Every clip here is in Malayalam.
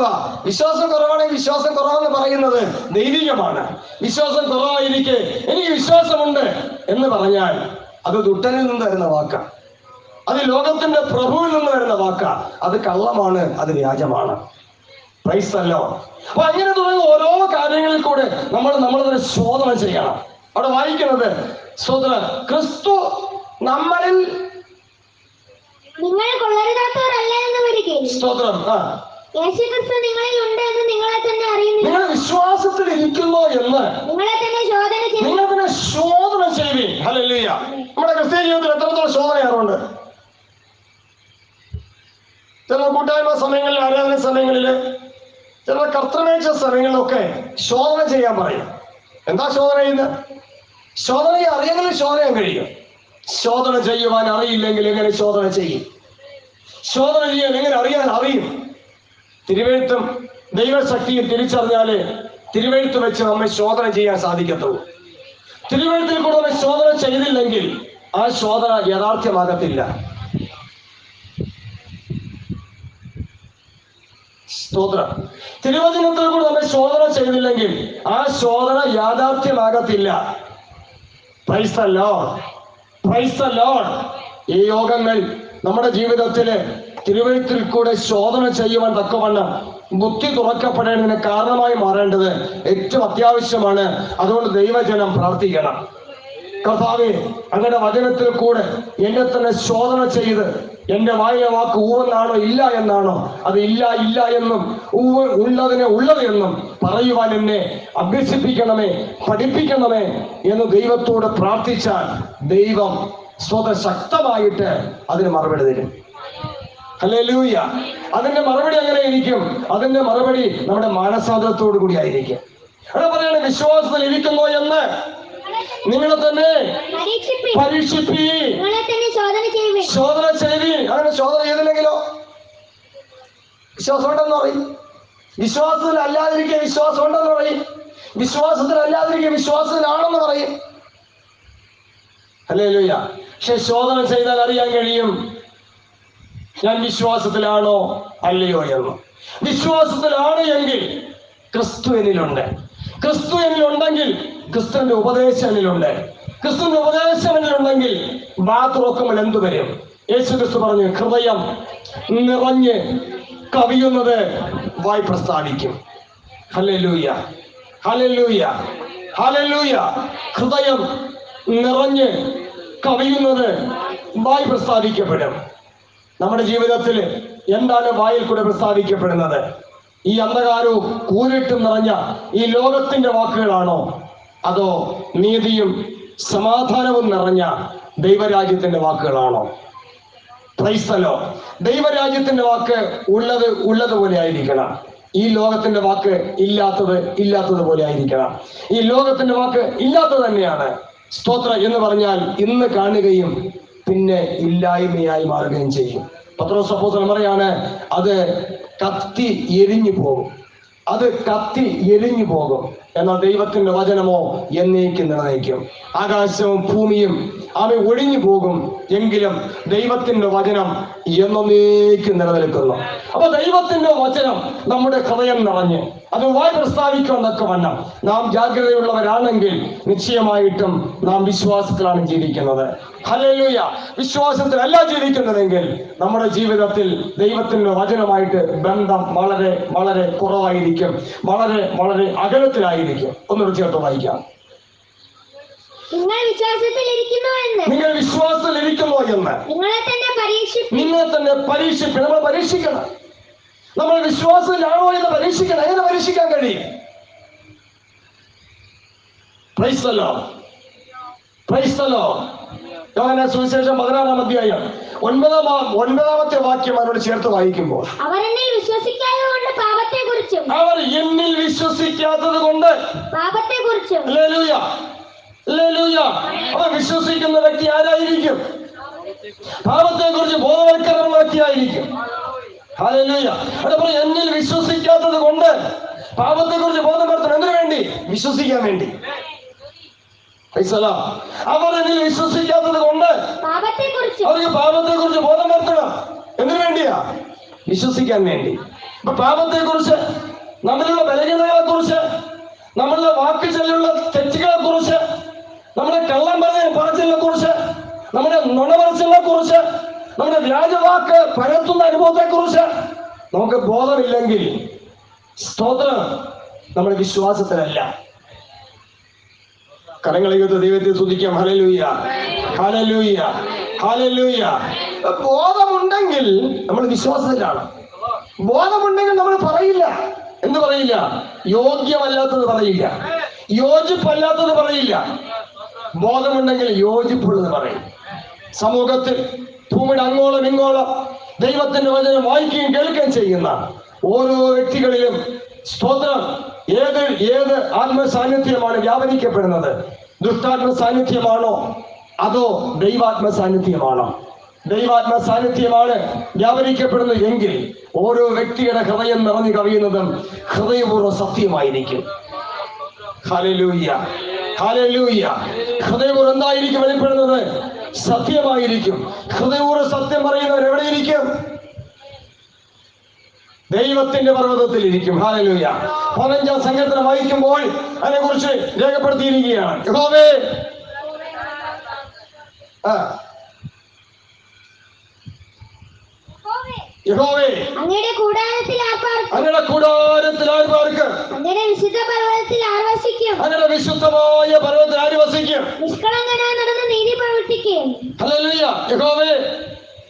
എന്തുവാ? വിശ്വാസം കുറവാണെങ്കിൽ വിശ്വാസം കുറവെന്ന് പറയുന്നത് ദൈവികമാണ്. വിശ്വാസം കുറവായിരിക്കെ എനിക്ക് വിശ്വാസമുണ്ട് എന്ന് പറഞ്ഞാൽ അത് ദുഷ്ടനിൽ നിന്ന് വരുന്ന വാക്കാ, അത് ലോകത്തിന്റെ പ്രഭുവിൽ നിന്ന് വരുന്ന വാക്കാ, അത് കള്ളമാണ്, അത് വ്യാജമാണ്. Price the Lord. അപ്പൊ അങ്ങനെ തുടങ്ങി ഓരോ കാര്യങ്ങളിൽ കൂടെ നമ്മളതിനെ ശോധന ചെയ്യണം. അവിടെ വായിക്കുന്നത് സ്തോത്രം, ക്രിസ്തു നമ്മളിൽ നിങ്ങൾ കൊള്ളരുതാത്തവരല്ല എന്ന് വരികയും സ്തോത്രം യേശുക്രിസ്തു നിങ്ങളിൽ ഉണ്ട് എന്ന് നിങ്ങളെ തന്നെ അറിയുന്നു. നിങ്ങൾ വിശ്വാസത്തിൽ ഇരിക്കുന്നു എന്ന് നിങ്ങളെ തന്നെ ശോധന ചെയ്യുവിൻ. ഹല്ലേലൂയ. നമ്മുടെ ക്രിസ്ത്യൻ ജീവിതത്തിൽ എത്രത്തോളം ശോധനയാറുണ്ട്? ചില കൂട്ടായ്മ സമയങ്ങളിൽ, ആരാധന സമയങ്ങളില്, ചില കർത്തൃമേച്ച സമയങ്ങളിലൊക്കെ ശോധന ചെയ്യാൻ പറയും. എന്താ ശോധന ചെയ്യുന്നത്? ശോധന അറിയെങ്കിലും ശോധന ചെയ്യാൻ കഴിയും. ശോധന ചെയ്യുവാൻ അറിയില്ലെങ്കിൽ എങ്ങനെ ശോധന ചെയ്യും? ശോധന ചെയ്യാൻ എങ്ങനെ അറിയും? തിരുവെഴുത്തും ദൈവശക്തിയും തിരിച്ചറിഞ്ഞാല് തിരുവെഴുത്ത് വെച്ച് നമ്മെ ശോധന ചെയ്യാൻ സാധിക്കത്തുള്ളൂ. തിരുവെഴുത്തിൽ കൂടെ നമ്മെ ശോധന ചെയ്തില്ലെങ്കിൽ ആ ശോധന യാഥാർത്ഥ്യമാകത്തില്ല. സ്തോത്രം. തിരുവചനത്തിൽ കൂടെ നമ്മെ ശോധന ചെയ്തില്ലെങ്കിൽ ആ ശോധന യാഥാർത്ഥ്യമാകത്തില്ല. Praise the lord. Praise the lord. ഈ യോഗങ്ങൾ നമ്മുടെ ജീവിതത്തില് തിരുവെഴുത്തിൽ കൂടെ ശോധന ചെയ്യുവാൻ തക്കവണ്ണം ബുദ്ധി തുറക്കപ്പെടേണ്ടതിന് കാരണമായി മാറേണ്ടത് ഏറ്റവും അത്യാവശ്യമാണ്. അതുകൊണ്ട് ദൈവജനം പ്രാർത്ഥിക്കണം. കർത്താവേ, അങ്ങനെ വചനത്തിൽ കൂടെ എന്നെ തന്നെ ശോധന ചെയ്ത് എന്റെ വായിലെ വാക്ക് ഊവെന്നാണോ ഇല്ല എന്നാണോ, അത് ഇല്ല എന്നും ഊവ് ഉള്ളതിനെ ഉള്ളത് എന്നും പറയുവാൻ എന്നെ അഭ്യസിപ്പിക്കണമേ, പഠിപ്പിക്കണമേ എന്ന് ദൈവത്തോട് പ്രാർത്ഥിച്ചാൽ ദൈവം സ്വതശക്തമായിട്ട് അതിന് മറുപടി തരും. ഹല്ലേലൂയ. അതിന്റെ മറുപടി എങ്ങനെ ഇരിക്കും? അതിന്റെ മറുപടി നമ്മുടെ മാനസാന്തരത്തോടു കൂടി ആയിരിക്കും. അവിടെ പറയാണ്, വിശ്വാസത്തിൽ ഇരിക്കുന്നു എന്ന് നിങ്ങളെ തന്നെ പരീക്ഷിപ്പീൻ, ശോധന ചെയ്വീൻ. അങ്ങനെ ശോധന ചെയ്തില്ലെങ്കിലോ വിശ്വാസം ഉണ്ടെന്ന് പറയും. വിശ്വാസത്തിൽ അല്ലാതിരിക്കുക വിശ്വാസം ഉണ്ടെന്ന് പറയും. വിശ്വാസത്തിൽ അല്ലാതിരിക്കുക വിശ്വാസത്തിലാണെന്ന് പറയും. ഹല്ലേലൂയ. പക്ഷെ ശോധന ചെയ്താൽ അറിയാൻ കഴിയും ഞാൻ വിശ്വാസത്തിലാണോ അല്ലയോ എന്ന്. വിശ്വാസത്തിലാണ് എങ്കിൽ ക്രിസ്തു എന്നിലുണ്ട്. ക്രിസ്തു എന്നിലുണ്ടെങ്കിൽ ക്രിസ്തുവിന്റെ ഉപദേശം എന്നിലുണ്ട്. ക്രിസ്തുവിന്റെ ഉപദേശം എന്നിലുണ്ടെങ്കിൽ വാ തുറക്കുമ്പോൾ എന്തു വരും? യേശു ക്രിസ്തു പറഞ്ഞു, ഹൃദയം നിറഞ്ഞ് കവിയുന്നത് വായ് പ്രസ്താവിക്കും. Hallelujah, hallelujah, hallelujah. ഹൃദയം നിറഞ്ഞ് കവിയുന്നത് വായ് പ്രസ്താവിക്കപ്പെടും. നമ്മുടെ ജീവിതത്തിൽ എന്താണ് വായിൽ കൂടെ പ്രസ്താവിക്കപ്പെടുന്നത്? ഈ അന്ധകാരവും കൂരിട്ടും നിറഞ്ഞ ഈ ലോകത്തിന്റെ വാക്കുകളാണോ, അതോ നീതിയും സമാധാനവും നിറഞ്ഞ ദൈവരാജ്യത്തിന്റെ വാക്കുകളാണോ? Price the Lord. ദൈവരാജ്യത്തിന്റെ വാക്ക് ഉള്ളതുപോലെ ആയിരിക്കണം. ഈ ലോകത്തിന്റെ വാക്ക് ഇല്ലാത്തതുപോലെ ആയിരിക്കണം. ഈ ലോകത്തിന്റെ വാക്ക് ഇല്ലാത്തത് തന്നെയാണ്. സ്തോത്രം എന്ന് പറഞ്ഞാൽ ഇന്ന് കാണുകയും പിന്നെ ഇല്ലായ്മയായി മാറുകയും ചെയ്യും. പത്രോസ് അപ്പോസ്തലൻ പറയാണ്, അത് കത്തി എരിഞ്ഞു പോകും, അത് കത്തി എരിഞ്ഞു പോകും. എന്നാൽ ദൈവത്തിന്റെ വചനമോ എന്നേക്കും നിലനിൽക്കും. ആകാശവും ഭൂമിയും അവ ഒഴിഞ്ഞു പോകും, എങ്കിലും ദൈവത്തിന്റെ വചനം എന്നേക്കും നിലനിൽക്കുന്നു. അപ്പൊ ദൈവത്തിന്റെ വചനം നമ്മുടെ ഹൃദയം നിറഞ്ഞ് അത് വായി പ്രസ്താവിക്കുന്നതൊക്കെ വണ്ണം നാം ജാഗ്രതയുള്ളവരാണെങ്കിൽ നിശ്ചയമായിട്ടും നാം വിശ്വാസത്തിലാണ് ജീവിക്കുന്നത്. ഹല്ലേലൂയ. വിശ്വാസത്തിലല്ല ജീവിക്കുന്നതെങ്കിൽ നമ്മുടെ ജീവിതത്തിൽ ദൈവത്തിന്റെ വചനമായിട്ട് ബന്ധം വളരെ വളരെ കുറവായിരിക്കും, വളരെ വളരെ അകലത്തിലായിരിക്കും. ഒന്നുകൂടി ചേർത്ത് വായിക്കാം. നിങ്ങൾ വിശ്വാസത്തിൽ ഇരിക്കുന്നു എന്ന് നിങ്ങളെ തന്നെ പരീക്ഷിക്കണം. നമ്മൾ പരീക്ഷിക്കണം. നമ്മൾ വിശ്വാസത്തിലാണോ എന്ന് പരീക്ഷിക്കണം. എങ്ങനെ പരീക്ഷിക്കാൻ കഴിയും? Praise the lord, praise the lord. Yohannan സുവിശേഷം 16-ാം അധ്യായം 9-ാമത്തെ വാക്യം അവരോട് ചേർത്ത് വായിക്കുമ്പോൾ, അവർ എന്നിൽ വിശ്വസിക്കാത്തത് കൊണ്ട് പാപത്തെക്കുറിച്ചും. Hallelujah, hallelujah. അവ വിശ്വസിക്കുന്ന വ്യക്തി ആരായിരിക്കും? പാപത്തെക്കുറിച്ച് ബോധവൽക്കരണം വ്യക്തിയായിരിക്കും. ഹല്ലേലൂയ. അതേപോലെ എന്നിൽ വിശ്വസിക്കാത്തത് കൊണ്ട് പാപത്തെക്കുറിച്ച് ബോധം വരുത്തണം. എന്തിനു വേണ്ടി? വിശ്വസിക്കാൻ വേണ്ടി. അവർ എന്നിൽ വിശ്വസിക്കാത്തത് കൊണ്ട് അവർക്ക് പാപത്തെക്കുറിച്ച് ബോധം വരുത്തണം. എന്തിനു വേണ്ടിയാ? വിശ്വസിക്കാൻ വേണ്ടി. പാപത്തെ കുറിച്ച്, നമ്മളുടെ ബലഹീനതകളെ കുറിച്ച്, നമ്മളുടെ വാക്കുചെല്ലുള്ള തെറ്റുകളെ കുറിച്ച്, നമ്മുടെ കള്ളം പറച്ചിലിനെ കുറിച്ച്, നമ്മുടെ നുണ പറച്ചിലിനെ കുറിച്ച്, നമ്മുടെ വ്യാജവാക്ക് പരത്തുന്ന അനുഭവത്തെ കുറിച്ച് നമുക്ക് ബോധമില്ലെങ്കിൽ സ്തോത്രം, നമ്മുടെ വിശ്വാസത്തിലല്ല. കരങ്ങളെഴുത്ത് ദൈവത്തെ സ്തുതിക്കാം. Hallelujah, hallelujah, hallelujah. ബോധമുണ്ടെങ്കിൽ നമ്മൾ വിശ്വാസത്തിലാണ്. ബോധമുണ്ടെങ്കിൽ നമ്മൾ പറയില്ല. എന്ത് പറയില്ല? യോഗ്യമല്ലാത്തത് പറയില്ല, യോജിപ്പല്ലാത്തത് പറയില്ല. ബോധമുണ്ടെങ്കിൽ യോജിപ്പുള്ളത് പറയും. സമൂഹത്തിൽ ഭൂമിയുടെ അങ്ങോളം ഇങ്ങോളം ദൈവത്തിന്റെ വചനം വായിക്കുകയും കേൾക്കുകയും ചെയ്യുന്ന ഓരോ വ്യക്തികളിലും സ്തോത്രം, ഏത് ആത്മസാന്നിധ്യമാണ് വ്യാപരിക്കപ്പെടുന്നത്? ദുഷ്ടാത്മ സാന്നിധ്യമാണോ അതോ ദൈവാത്മ സാന്നിധ്യമാണോ? ദൈവാത്മ സാന്നിധ്യമാണ് വ്യാപരിക്കപ്പെടുന്നത് എങ്കിൽ ഓരോ വ്യക്തിയുടെ ഹൃദയം നിറഞ്ഞു കവിയുന്നതും ഹൃദയപൂർവ്വം സത്യമായിരിക്കും. Hallelujah, hallelujah. ഹൃദയപൂർവ്വം എന്തായിരിക്കും വെളിപ്പെടുന്നത്? സത്യമായിരിക്കും. ഹൃദയപൂർവ്വം സത്യം പറയുന്നവർ എവിടെയിരിക്കും? ദൈവത്തിന്റെ പർവ്വതത്തിൽ ഇരിക്കും. ഹല്ലേലൂയ. 15-ാം സങ്കീർത്തനം വായിക്കുമ്പോൾ അതിനെ കുറിച്ച് രേഖപ്പെടുത്തിയിരിക്കുകയാണ്. യഹോവേ, യഹോവേ, അങ്ങയുടെ കൂടാരത്തിൽ ആർ പാർക്കും? അങ്ങയുടെ കൂടാരത്തിൽ ആര് പാർക്കും? അങ്ങയുടെ വിശുദ്ധ പർവ്വതത്തിൽ ആർ വസിക്കും? അങ്ങയുടെ വിശുദ്ധമായ പർവ്വതത്തിൽ ആര് വസിക്കും? നിഷ്കളങ്കനായി നടന്ന് നീതി പ്രവർത്തിക്കും. ഹല്ലേലൂയ. യഹോവേ,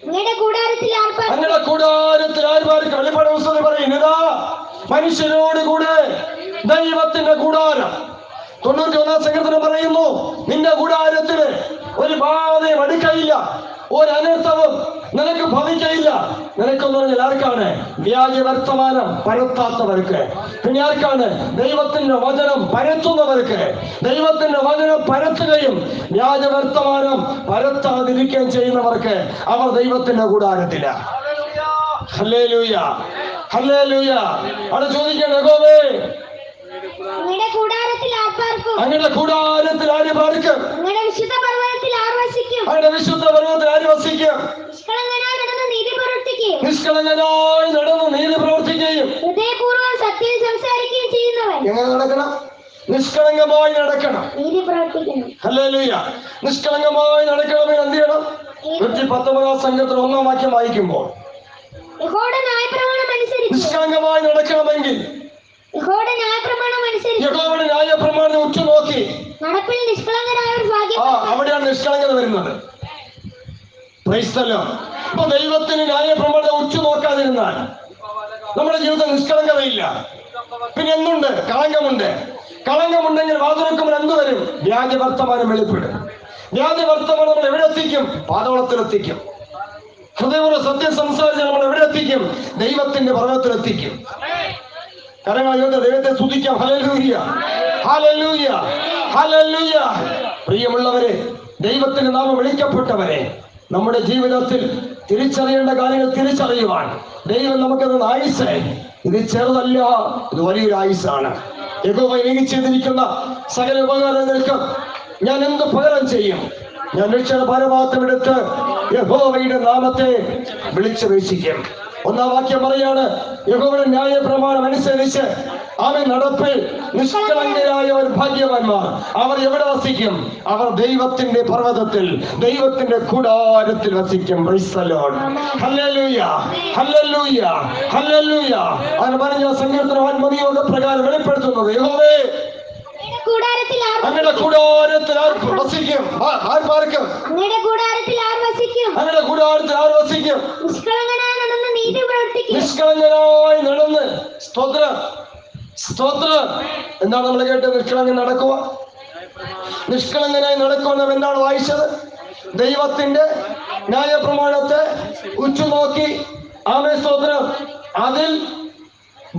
അങ്ങയുടെ കൂടാരത്തിൽ ആർ പാർക്കും? അങ്ങയുടെ കൂടാരത്തിൽ ആര് പാർക്കും? വെളിപ്പാട് പുസ്തകത്തിൽ പറയുന്നതാ, മനുഷ്യരോട് കൂടെ ദൈവത്തിന്റെ കൂടാരം. 91-ാം സങ്കീർത്തനം പറയുന്നു, നിന്റെ കൂടാരത്തിന് ഒരു ബാധയും അടുക്കയില്ല, ഒരു അനർത്ഥവും നിനക്ക് ഭവിക്കയില്ല. നിനക്കെന്ന് പറഞ്ഞാൽ ആർക്കാണ്? വ്യാജ വർത്തമാനം പരത്താത്തവർക്ക്. പിന്നെ ആർക്കാണ്? ദൈവത്തിന്റെ വചനം പരത്തുന്നവർക്ക്. ദൈവത്തിന്റെ വചനം പരത്തുകയും വ്യാജ വർത്തമാനം പരത്താതിരിക്കുകയും ചെയ്യുന്നവർക്ക് അവർ ദൈവത്തിന്റെ കൂടാരത്തില. Hallelujah, hallelujah. അവിടെ ചോദിക്കണം, യഹോവേ, അങ്ങയുടെ കൂടാരത്തിൽ ആർ പാർക്കും? അങ്ങയുടെ കൂടാരത്തിൽ ആര് പാർക്കും? അങ്ങയുടെ വിശുദ്ധ പർവ്വതത്തിൽ ആർ വസിക്കും? അങ്ങയുടെ വിശുദ്ധ പർവ്വതത്തിൽ ആര് വസിക്കും? നിഷ്കളങ്കനായി നടന്ന് നീതി പ്രവർത്തിക്കും. നിഷ്കളങ്കനായി നടന്ന് നീതി പ്രവർത്തിക്കുകയും ഹൃദയപൂർവ്വം സത്യം സംസാരിക്കുകയും ചെയ്യുന്നവൻ. എങ്ങനെ നടക്കണം? നിഷ്കളങ്കമായി നടക്കണം. നീതി പ്രവർത്തിക്കണം. ഹല്ലേലൂയ. നിഷ്കളങ്കമായി നടക്കണമെങ്കിൽ എന്ത് ചെയ്യണം? 119-ാം സങ്കീർത്തനം 1-ാം വാക്യം വായിക്കുമ്പോൾ യഹോവയുടെ ന്യായപ്രമാണം അനുസരിച്ച്, നിഷ്കളങ്കമായി നടക്കണമെങ്കിൽ യഹോവയുടെ ന്യായപ്രമാണം അനുസരിച്ച് യഹോവയുടെ ന്യായപ്രമാണം ഉറ്റുനോക്കി നടപ്പിൽ നിഷ്കളങ്കരായവർ ഭാഗ്യം. അവിടെയാണ് നിഷ്കളങ്കത വരുന്നത്. Price the Lord. അപ്പൊ ദൈവത്തിന് ന്യായപ്രമാണം ഉറ്റുനോക്കാതിരുന്നാൽ നമ്മുടെ ജീവിതം നിഷ്കളങ്കതയില്ല. പിന്നെ എന്തുണ്ട്? കളങ്കമുണ്ട്. കളങ്കമുണ്ടെങ്കിൽ വാതുറക്കുമ്പോൾ എന്ത് വരും? വ്യാജ വർത്തമാനം വെളിപ്പെടും. വ്യാജ വർത്തമാനം നമ്മൾ എവിടെ എത്തിക്കും? പാതാളത്തിലെത്തിക്കും. ഹൃദയപൂർവ്വം സത്യം സംസാരിച്ച് നമ്മൾ എവിടെ എത്തിക്കും? ദൈവത്തിന്റെ പർവ്വതത്തിലെത്തിക്കും. കരങ്ങൾ ദൈവത്തെ സ്തുതിക്കാം. Hallelujah, hallelujah, hallelujah. പ്രിയമുള്ളവരെ, ദൈവത്തിന്റെ നാമം വിളിക്കപ്പെട്ടവരെ, നമ്മുടെ ജീവിതത്തിൽ തിരിച്ചറിയേണ്ട കാര്യങ്ങൾ തിരിച്ചറിയുവാൻ ദൈവം നമുക്കത് ആയുസ്. ഇത് ചെറുതല്ല, ഇത് വലിയൊരു ആയുസാണ്. യഹോവ എനിക്ക് ചെയ്തിരിക്കുന്ന സകല ഉപകാരങ്ങൾക്കും ഞാൻ എന്ത് പകരം ചെയ്യും? ഞാൻ രക്ഷയുടെ പരമാർത്ഥം എടുത്ത് യഹോവയുടെ നാമത്തെ വിളിച്ചപേക്ഷിക്കും. 1-ാം വാക്യം പറയാണ്, യഹോവയുടെ ന്യായ പ്രമാണം അനുസരിച്ച് അവൻ നടപ്പിൽ നിഷ്കളങ്കരായവർ ഭാഗ്യവാന്മാർ. അവർ എവിടെ വസിക്കും? അവർ ദൈവത്തിന്റെ പർവ്വതത്തിൽ, ദൈവത്തിന്റെ കൂടാരത്തിൽ വസിക്കും. Price the lord. Hallelujah, hallelujah, hallelujah. അങ്ങനെ പറഞ്ഞ സങ്കീർത്തനം ആത്മനിയോഗ പ്രകാരം വെളിപ്പെടുത്തുന്നത്, യഹോവേ, അങ്ങയുടെ കൂടാരത്തിൽ ആർ വസിക്കും? ആർ പാർക്കും? അങ്ങയുടെ കൂടാരത്തിൽ ആർ വസിക്കും? അങ്ങയുടെ കൂടാരത്തിൽ ആർ വസിക്കും? നിഷ്കളങ്കനായി നടന്ന് നീതി പ്രവർത്തിക്കും. നിഷ്കളങ്കനായി നടന്ന്. സ്തോത്രം, സ്തോത്രം. എന്താണ് നമ്മൾ കേട്ടത്? നിഷ്കളങ്കൻ നടക്കുക. നിഷ്കളങ്കനായി നടക്കുക. നാം എന്താണ് വായിച്ചത്? ദൈവത്തിന്റെ ന്യായപ്രമാണത്തെ ഉറ്റുനോക്കി, ആമേൻ, സ്തോത്രം, അതിൽ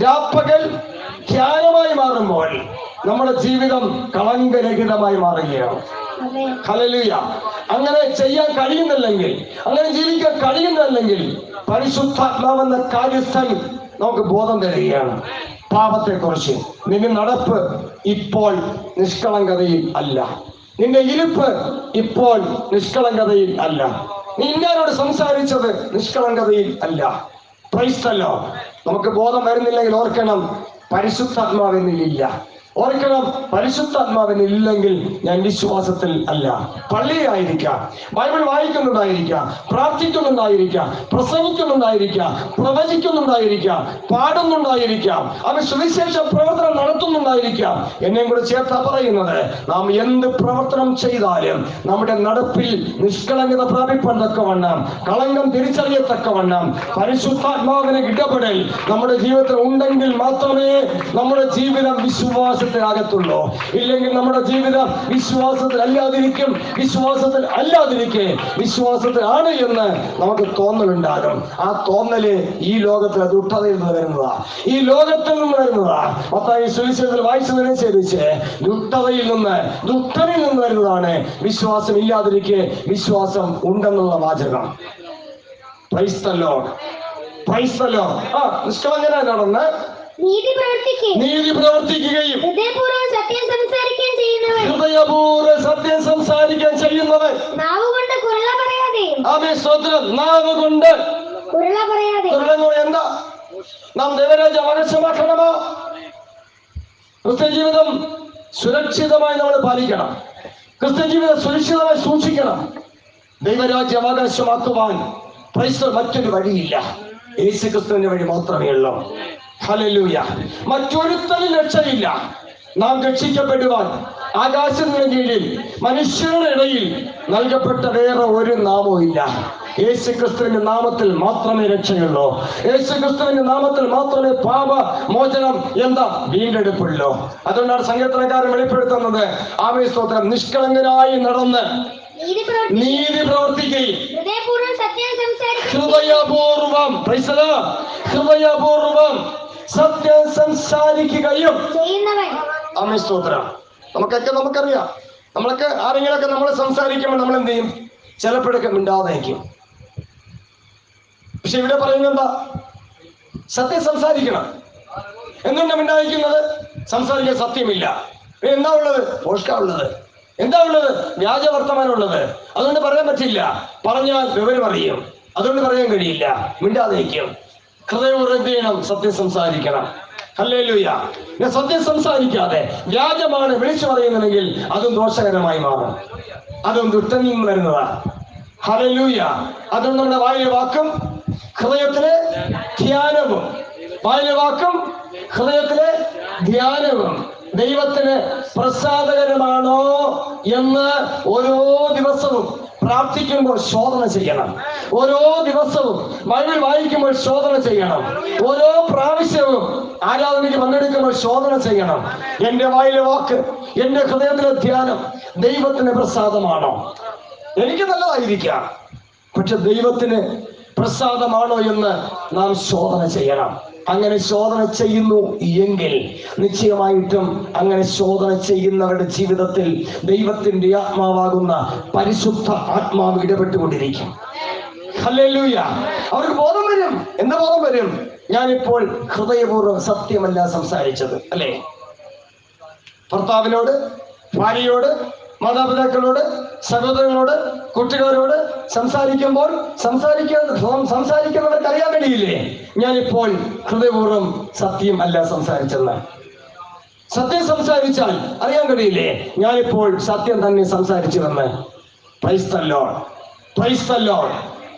രാപ്പകൽ ധ്യാനമായി മാറുമ്പോൾ നമ്മുടെ ജീവിതം കളങ്കരഹിതമായി മാറുകയാണ്. ഹല്ലേലൂയ. അങ്ങനെ ചെയ്യാൻ കഴിയുന്നില്ലെങ്കിൽ, അങ്ങനെ ജീവിക്കാൻ കഴിയുന്നില്ലെങ്കിൽ പരിശുദ്ധാത്മാവെന്ന കാര്യസ്ഥൻ നമുക്ക് ബോധം തരികയാണ് പാപത്തെ കുറിച്ച്. നിന്റെ നടപ്പ് ഇപ്പോൾ നിഷ്കളങ്കതയിൽ അല്ല, നിന്റെ ഇരിപ്പ് ഇപ്പോൾ നിഷ്കളങ്കതയിൽ അല്ല, നീ ഇന്നാരോട് സംസാരിച്ചത് നിഷ്കളങ്കതയിൽ അല്ല. Price the Lord. നമുക്ക് ബോധം വരുന്നില്ലെങ്കിൽ ഓർക്കണം, പരിശുദ്ധാത്മാവെന്നില്ല. ഓർക്കണം, പരിശുദ്ധാത്മാവെന്നില്ലെങ്കിൽ ഞാൻ വിശ്വാസത്തിൽ അല്ല. പള്ളിയിലായിരിക്കാം, ബൈബിൾ വായിക്കുന്നുണ്ടായിരിക്കാം, പ്രാർത്ഥിക്കുന്നുണ്ടായിരിക്കാം, പ്രസംഗിക്കുന്നുണ്ടായിരിക്കാം, പ്രവചിക്കുന്നുണ്ടായിരിക്കാം, പാടുന്നുണ്ടായിരിക്കാം, അവൻ സുവിശേഷ പ്രവർത്തനം നടത്തുന്നുണ്ടായിരിക്കാം. എന്നെയും കൂടെ ചേർത്താ പറയുന്നത്, നാം എന്ത് പ്രവർത്തനം ചെയ്താലും നമ്മുടെ നടപ്പിൽ നിഷ്കളങ്കത പ്രാപിപ്പത്തക്കവണ്ണം, കളങ്കം തിരിച്ചറിയത്തക്കവണ്ണം പരിശുദ്ധാത്മാവിന് ഇടപെടൽ നമ്മുടെ ജീവിതത്തിൽ ഉണ്ടെങ്കിൽ മാത്രമേ നമ്മുടെ ജീവിതം വിശ്വാസത്തിലാകത്തുള്ളൂ. ഇല്ലെങ്കിൽ നമ്മുടെ ജീവിതം വിശ്വാസത്തിൽ അല്ലാതിരിക്കും. വിശ്വാസത്തിലാണ് എന്ന് നമുക്ക് തോന്നലുണ്ടാകും. ആ തോന്നല് ഈ ലോകത്തിലെ ദുഷ്ടതയിൽ നിന്ന് വരുന്നതാ, ഈ ലോകത്തിൽ നിന്ന് വരുന്നതാ. മത്തായി സുവിശേഷത്തിൽ വായിച്ചതിനനുസരിച്ച് ദുഷ്ടനിൽ നിന്ന് വരുന്നതാണ് വിശ്വാസം ഇല്ലാതിരിക്കെ വിശ്വാസം ഉണ്ടെന്നുള്ള വാചകം. Price the Lord. നിഷ്കളങ്കനായി നടന്ന് നീതി പ്രവർത്തിക്കുകയും ഹൃദയപൂർവ്വം സത്യം സംസാരിക്കാൻ ചെയ്യുന്നവൻ നാവുകൊണ്ട് എന്താ? നാം ദൈവരാജ്യം അവകാശമാക്കണമോ? ക്രിസ്ത്യ ജീവിതം സുരക്ഷിതമായി നമ്മൾ പാലിക്കണം. ക്രിസ്ത്യ ജീവിതം സുരക്ഷിതമായി സൂക്ഷിക്കണം. ദൈവരാജ്യം അവകാശമാക്കുവാൻ മറ്റൊരു വഴിയില്ല. യേശു ക്രിസ്തുവിന്റെ വഴി മാത്രമേ ഉള്ളൂ. ഹല്ലേലൂയ. മറ്റൊരുത്തനും രക്ഷയില്ല. നാം രക്ഷിക്കപ്പെടുവാൻ ആകാശത്തിന് കീഴിൽ മനുഷ്യരുടെ ഇടയിൽ നൽകപ്പെട്ട വേറെ ഒരു നാമവും ഇല്ല. യേശു ക്രിസ്തുവിന്റെ നാമത്തിൽ മാത്രമേ രക്ഷയുള്ളൂ. യേശു ക്രിസ്തുവിന്റെ നാമത്തിൽ മാത്രമേ പാപമോചനം വീണ്ടെടുപ്പുള്ളൂ. അതുകൊണ്ടാണ് സങ്കീർത്തനക്കാരൻ വെളിപ്പെടുത്തുന്നത്, ആമേൻ സ്തോത്രം, നിഷ്കളങ്കനായി നടന്ന് നീതി പ്രവർത്തിക്കുകയും ഹൃദയപൂർവം സത്യം സംസാരിക്കുകയും ആമേൻ സ്തോത്രം. നമുക്കറിയാം, നമ്മളൊക്കെ ആരെങ്കിലൊക്കെ നമ്മൾ സംസാരിക്കുമ്പോൾ നമ്മൾ എന്ത് ചെയ്യും? ചിലപ്പോഴൊക്കെ മിണ്ടാതായിരിക്കും. പക്ഷെ ഇവിടെ പറയുന്നത് എന്താ? സത്യം സംസാരിക്കണം. എന്തുകൊണ്ടാണ് മിണ്ടാതിരിക്കുന്നത്? സംസാരിക്കാൻ സത്യമില്ല. എന്താ ഉള്ളത്? പോഷ്കാ ഉള്ളത്. എന്താ ഉള്ളത്? വ്യാജ വർത്തമാനം ഉള്ളത്. അതുകൊണ്ട് പറയാൻ പറ്റില്ല. പറഞ്ഞാൽ വിവരം അറിയും. അതുകൊണ്ട് പറയാൻ കഴിയില്ല. മിണ്ടാതിരിക്കും. ഹൃദയപൂർവ്വം സത്യം സംസാരിക്കണം. ഹല്ലേലൂയ. സത്യം സംസാരിക്കാതെ വ്യാജമാണ് വിളിച്ചു പറയുന്നതെങ്കിൽ അതും ദോഷകരമായി മാറും. അതും ദുഷ്ടനിൽ നിന്ന് വരുന്നതാണ്. ഹല്ലേലൂയ. അതുകൊണ്ട് നമ്മുടെ വായിലെ വാക്കും ഹൃദയത്തിലെ ധ്യാനവും, ദൈവത്തിന് പ്രസാദകരമാണോ എന്ന് ഓരോ ദിവസവും പ്രാർത്ഥിക്കുമ്പോൾ ശോധന ചെയ്യണം. ഓരോ ദിവസവും ബൈബിൾ വായിക്കുമ്പോൾ ശോധന ചെയ്യണം. ഓരോ പ്രാവശ്യവും ആരാധനയ്ക്ക് പങ്കെടുക്കുമ്പോൾ ശോധന ചെയ്യണം. എന്റെ വായിലെ വാക്ക്, എന്റെ ഹൃദയത്തിലെ ധ്യാനം ദൈവത്തിന് പ്രസാദമാണോ? എനിക്ക് നല്ലതായിരിക്കാം, പക്ഷെ ദൈവത്തിന് പ്രസാദമാണോ എന്ന് നാം ശോധന ചെയ്യണം. അങ്ങനെ ശോധന ചെയ്യുന്നു എങ്കിൽ നിശ്ചയമായിട്ടും അങ്ങനെ ശോധന ചെയ്യുന്നവരുടെ ജീവിതത്തിൽ ദൈവത്തിന്റെ ആത്മാവാകുന്ന പരിശുദ്ധ ആത്മാവ് ഇടപെട്ടുകൊണ്ടിരിക്കും. ഹല്ലേലൂയ. അവർക്ക് ബോധം വരും. എന്താ ബോധം വരും? ഞാനിപ്പോൾ ഹൃദയപൂർവ്വം സത്യമല്ല സംസാരിച്ചത്, അല്ലേ? ഭർത്താവിനോട്, ഭാര്യയോട്, മാതാപിതാക്കളോട്, സഹോദരങ്ങളോട്, കുട്ടികളോട് സംസാരിക്കുന്നവർക്ക് അറിയാൻ കഴിയില്ലേ ഞാനിപ്പോൾ ഹൃദയപൂർവ്വം സത്യം അല്ല സംസാരിച്ചെന്ന്? സത്യം സംസാരിച്ചാൽ അറിയാൻ കഴിയില്ലേ ഞാനിപ്പോൾ സത്യം തന്നെ സംസാരിച്ചുവെന്ന്? Price the Lord.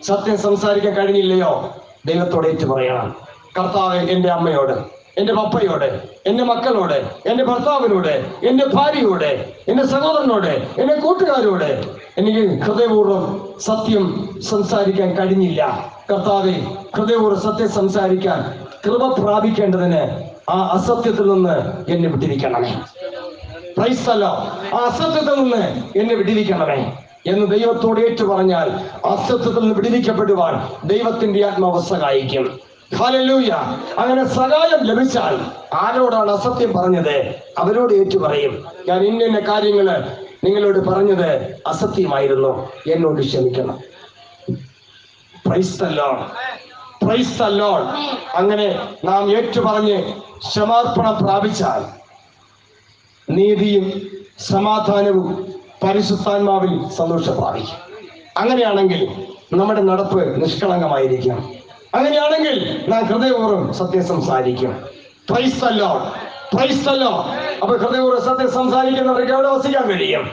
സത്യം സംസാരിക്കാൻ കഴിഞ്ഞില്ലയോ? ദൈവത്തോട് ഏറ്റു പറയണം. കർത്താവേ, എന്റെ അമ്മയോട്, എന്റെ പപ്പയോട്, എന്റെ മക്കളോട്, എന്റെ ഭർത്താവിനോട്, എന്റെ ഭാര്യയോട്, എന്റെ സഹോദരനോട്, എന്റെ കൂട്ടുകാരോട് എനിക്ക് ഹൃദയപൂർവ്വം സത്യം സംസാരിക്കാൻ കഴിഞ്ഞില്ല. കർത്താവേ, ഹൃദയപൂർവ്വം സത്യം സംസാരിക്കാൻ കൃപ പ്രാപിക്കേണ്ടതിന് ആ അസത്യത്തിൽ നിന്ന് എന്നെ വിട്ടിരിക്കണമേ. Price the Lord. ആ അസത്യത്തിൽ നിന്ന് എന്നെ വിടിവിക്കണമേ എന്ന് ദൈവത്തോട് ഏറ്റു പറഞ്ഞാൽ അസത്യത്തിൽ നിന്ന് വിടിവിക്കപ്പെടുവാൻ ദൈവത്തിന്റെ ആത്മാവ് സഹായിക്കും. ഹല്ലേലൂയ. അങ്ങനെ സഹായം ലഭിച്ചാൽ ആരോടാണ് അസത്യം പറഞ്ഞത് അവരോട് ഏറ്റു പറയും, ഞാൻ ഇന്ന കാര്യങ്ങള് നിങ്ങളോട് പറഞ്ഞത് അസത്യമായിരുന്നു, എന്നോട് ക്ഷമിക്കണം. Price the Lord. അങ്ങനെ നാം ഏറ്റുപറഞ്ഞ് ക്ഷമാർപ്പണം പ്രാപിച്ചാൽ നീതിയും സമാധാനവും പരിശുദ്ധാത്മാവിൽ സന്തോഷം പ്രാപിക്കും. അങ്ങനെയാണെങ്കിൽ നമ്മുടെ നടപ്പ് നിഷ്കളങ്കമായിരിക്കും. അങ്ങനെയാണെങ്കിൽ നാം ഹൃദയപൂർവ്വം സത്യം സംസാരിക്കും. Price the lord, praise the Lord. അപ്പൊ ഹൃദയപൂർവ്വം സത്യം സംസാരിക്കുന്നവർക്ക് അവിടെ വസിക്കാൻ കഴിയും.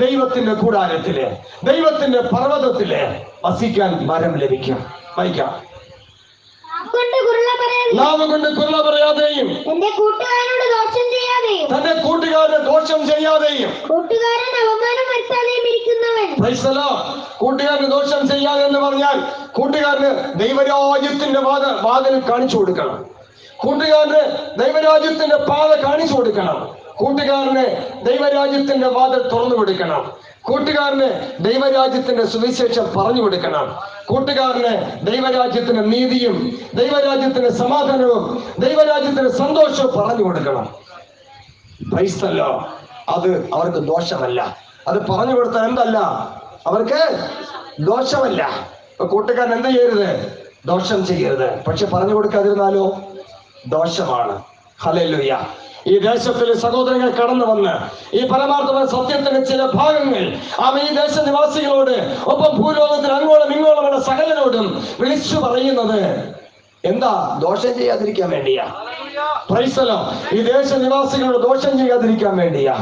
ദൈവത്തിന്റെ കൂടാരത്തില്, ദൈവത്തിന്റെ പർവ്വതത്തില് വസിക്കാൻ വരം ലഭിക്കും. വായിക്കാം. നാവ് കൊണ്ട് കുരുള പറയാതെയും എന്റെ കൂട്ടുകാരനോട് ദോഷം ചെയ്യാതെയും തന്റെ കൂട്ടുകാരന് ദോഷം ചെയ്യാതെയും കൂട്ടുകാരൻ അവമാനം വരുത്താതെയും ഇരിക്കുന്നവൻ. Praise the lord. കൂട്ടുകാരന് ദോഷം ചെയ്യാതെ എന്ന് പറഞ്ഞാൽ കൂട്ടുകാരന് ദൈവരാജ്യത്തിന്റെ വാതിൽ കാണിച്ചു കൊടുക്കണം. കൂട്ടുകാരന് ദൈവരാജ്യത്തിന്റെ പാത കാണിച്ചു കൊടുക്കണം. കൂട്ടുകാരന് ദൈവരാജ്യത്തിന്റെ വാതിൽ തുറന്നു കൊടുക്കണം. കൂട്ടുകാരന് ദൈവരാജ്യത്തിന്റെ സുവിശേഷം പറഞ്ഞു കൊടുക്കണം. കൂട്ടുകാരന് ദൈവരാജ്യത്തിന്റെ നീതിയും ദൈവരാജ്യത്തിന്റെ സമാധാനവും ദൈവരാജ്യത്തിന്റെ സന്തോഷവും പറഞ്ഞു കൊടുക്കണം. Price the lord. അത് അവർക്ക് ദോഷമല്ല. അത് പറഞ്ഞു കൊടുത്താൽ എന്തല്ല, അവർക്ക് ദോഷമല്ല. കൂട്ടുകാരൻ എന്ത് ചെയ്യരുത്? ദോഷം ചെയ്യരുത്. പക്ഷെ പറഞ്ഞു കൊടുക്കാതിരുന്നാലോ ദോഷമാണ്. ഹല്ലേലൂയ. ഈ ദേശത്തിലെ സഹോദരങ്ങൾ കടന്നു വന്ന് ഈ പരമാർത്ഥമായ സത്യത്തിന്റെ ചില ഭാഗങ്ങൾ ഈ ദേശനിവാസികളോട് ഒപ്പം ഭൂലോകത്തിൽ അങ്ങോളം ഇങ്ങോളമുള്ള സകലരോടും വിളിച്ചു പറയുന്നത് എന്താ? ദോഷം ചെയ്യാതിരിക്കാൻ വേണ്ടിയാ. Price the lord. ഈ ദേശനിവാസികളോട് ദോഷം ചെയ്യാതിരിക്കാൻ വേണ്ടിയാ.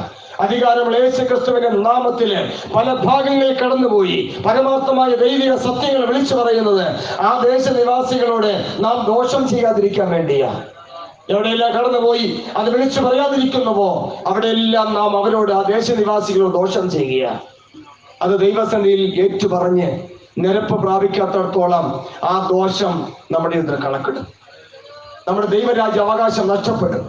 അധികാരമുള്ള യേശു ക്രിസ്തുവിന്റെ നാമത്തില് പല ഭാഗങ്ങളിൽ കടന്നുപോയി പരമാർത്ഥമായ ദൈവിക സത്യങ്ങൾ വിളിച്ചു പറയുന്നത് ആ ദേശനിവാസികളോട് നാം ദോഷം ചെയ്യാതിരിക്കാൻ വേണ്ടിയാ. എവിടെയെല്ലാം കടന്നുപോയി അത് വിളിച്ചു പറയാതിരിക്കുന്നുവോ അവിടെയെല്ലാം നാം അവരോട്, ആ ദേശനിവാസികളോട് ദോഷം ചെയ്യുക. അത് ദൈവസന്നിധിയിൽ ഏറ്റുപറഞ്ഞ് നിരപ്പ് പ്രാപിക്കാത്തടത്തോളം ആ ദോഷം നമ്മുടെ ഇതിൽ കണക്കിടും. നമ്മുടെ ദൈവരാജ്യ അവകാശം നഷ്ടപ്പെടും.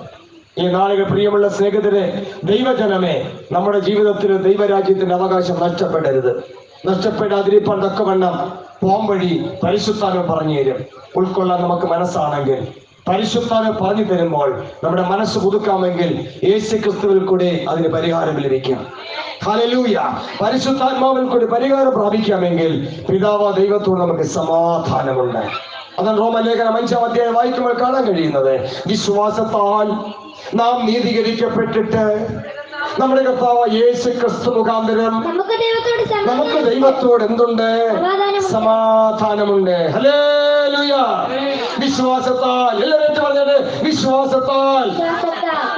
ഈ നാളുകൾ പ്രിയമുള്ള സ്നേഹിതരെ, ദൈവജനമേ, നമ്മുടെ ജീവിതത്തിൽ ദൈവരാജ്യത്തിന്റെ അവകാശം നഷ്ടപ്പെടരുത്. നഷ്ടപ്പെടാതിരിപ്പാൻ തക്കവണ്ണം പോംവഴി പരിശുദ്ധാത്മാവ് പറഞ്ഞു തരും. ഉൾക്കൊള്ളാൻ നമുക്ക് മനസ്സാണെങ്കിൽ പരിശുദ്ധാത്മാവ് പറഞ്ഞു തരുമ്പോൾ നമ്മുടെ മനസ്സ് പുതുക്കാമെങ്കിൽ യേശു ക്രിസ്തുവിൽ കൂടെ അതിന് പരിഹാരം ലഭിക്കും. ഹല്ലേലൂയ. പരിശുദ്ധാത്മാവിൽ കൂടി പരിഹാരം പ്രാപിക്കാമെങ്കിൽ പിതാവ് ദൈവത്തോട് നമുക്ക് സമാധാനമുണ്ട്. അതാണ് റോമലേഖനം 5-ാം അധ്യായം വായിക്കുമ്പോൾ കാണാൻ കഴിയുന്നത്. വിശ്വാസത്താൽ നാം നീതീകരിക്കപ്പെട്ടിട്ട് നമ്മുടെ കർത്താവ് യേശു ക്രിസ്തു മുഖാന്തരം നമുക്ക് ദൈവത്തോട് എന്തുണ്ട്? സമാധാനമുണ്ട്. ഹല്ലേലൂയ. വിശ്വാസത്താൽ, എല്ലാവരും പറഞ്ഞത്, വിശ്വാസത്താൽ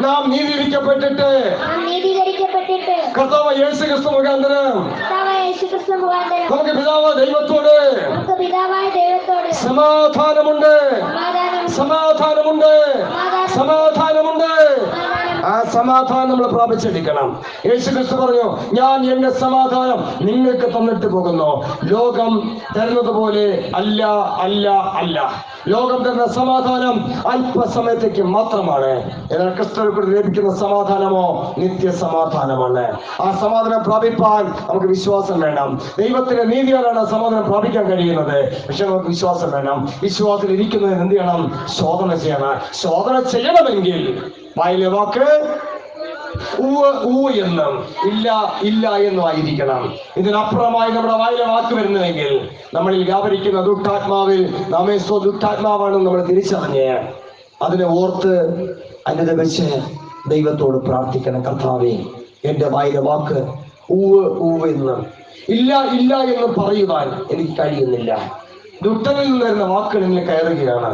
നാം നീതീകരിക്കപ്പെട്ടിട്ട് കർത്താവ് യേശു ക്രിസ്തു മുഖാന്തരം നമുക്ക് പിതാവായ ദൈവത്തോട് സമാധാനമുണ്ട്. സമാധാനമുണ്ട്. സമാധാനമുണ്ട്. ആ സമാധാനം നമ്മൾ പ്രാപിച്ചെടുക്കണം. യേശു ക്രിസ്തു പറഞ്ഞു, ഞാൻ എന്റെ സമാധാനം നിങ്ങൾക്ക് തന്നിട്ട് പോകുന്നു. ലോകം തരുന്നത് പോലെ അല്ല, അല്ല, അല്ല. ലോകം തരുന്ന സമാധാനം അല്പസമയത്തേക്ക് മാത്രമാണ്. എന്നാൽ ക്രിസ്തുവിൽ കൂടി ലഭിക്കുന്ന സമാധാനമോ നിത്യ സമാധാനമാണ്. ആ സമാധാനം പ്രാപിപ്പാൻ നമുക്ക് വിശ്വാസം വേണം. ദൈവത്തിന്റെ നീതിയാലാണ് ആ സമാധാനം പ്രാപിക്കാൻ കഴിയുന്നത്. പക്ഷെ നമുക്ക് വിശ്വാസം വേണം. വിശ്വാസത്തിൽ ഇരിക്കുന്നതിന് എന്ത് ചെയ്യണം? ശോധന ചെയ്യണം. ശോധന ചെയ്യണമെങ്കിൽ വായിലെ വാക്ക് എന്നും ഇല്ല, ഇല്ല എന്നും ആയിരിക്കണം. ഇതിനപ്പുറമായി നമ്മുടെ വായിലെ വാക്ക് വരുന്നുവെങ്കിൽ നമ്മളിൽ വ്യാപരിക്കുന്ന ദുഷ്ടാത്മാവിൽ നമ്മെ ദുഷ്ടാത്മാവാണെന്ന് നമ്മൾ തിരിച്ചറിഞ്ഞ് അതിനെ ഓർത്ത് അനുദപിച്ച് ദൈവത്തോട് പ്രാർത്ഥിക്കണം. കർത്താവേ, എന്റെ വായിലെ വാക്ക് എന്നും ഇല്ല, ഇല്ല എന്ന് പറയുവാൻ എനിക്ക് കഴിയുന്നില്ല. ദുഷ്ടനിൽ നിന്ന് വരുന്ന വാക്കുകൾ എന്നിൽ കയറുകയാണ്.